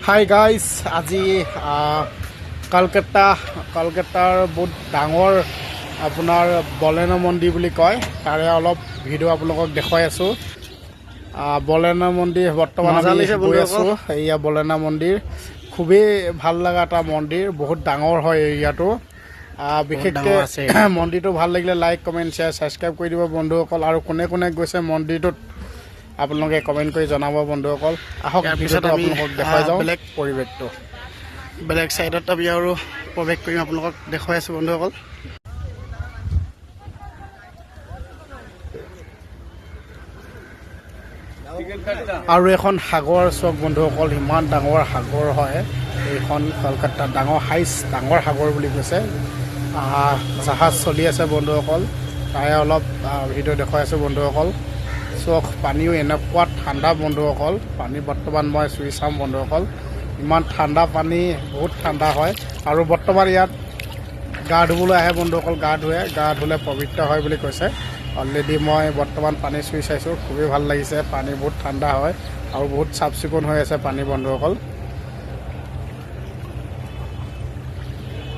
Hi guys, আজি কলকাতাৰ বহুত ডাঙৰ আপোনাৰ বলেনা মন্দিৰ বুলি কয়, তাৰে অলপ ভিডিঅ' আপোনালোকক দেখুৱাই আছোঁ। বলেনা মন্দিৰ বৰ্তমান আমি গৈ আছোঁ। এয়া বলেনা মন্দিৰ খুবেই ভাল লগা এটা মন্দিৰ, বহুত ডাঙৰ হয় এৰিয়াটো। বিশেষকৈ মন্দিৰটো ভাল লাগিলে লাইক কমেণ্ট শ্বেয়াৰ ছাবস্ক্ৰাইব কৰি দিব বন্ধুসকল। আৰু কোনে কোনে গৈছে মন্দিৰটোত আপোনালোকে কমেণ্ট কৰি জনাব বন্ধুসকল। আহক ভিডিঅ'টো আপোনালোকক দেখুৱাই যাওঁ বেলেগ পৰিৱেশটো। বেলেগ ছাইডত আমি আৰু প্ৰৱেশ কৰিম, আপোনালোকক দেখুৱাই আছোঁ বন্ধুসকল। আৰু এখন সাগৰ চাওক বন্ধুসকল, ইমান ডাঙৰ সাগৰ হয় এইখন। কলকাতাৰ ডাঙৰ সাগৰ বুলি কৈছে। জাহাজ চলি আছে বন্ধুসকল, তাৰে অলপ ভিডিঅ' দেখুৱাই আছোঁ বন্ধুসকল। চাওক পানীও এনেকুৱা ঠাণ্ডা বন্ধুসকল, পানী বৰ্তমান মই চুই চাম বন্ধুসকল, ইমান ঠাণ্ডা পানী, বহুত ঠাণ্ডা হয়। আৰু বৰ্তমান ইয়াত গা ধুবলৈ আহে বন্ধুসকল, গা ধুলে পবিত্ৰ হয় বুলি কৈছে। অলৰেডি মই বৰ্তমান পানী চুই চাইছোঁ, খুবেই ভাল লাগিছে। পানী বহুত ঠাণ্ডা হয় আৰু বহুত চাফ চিকুণ হৈ আছে পানী বন্ধুসকল।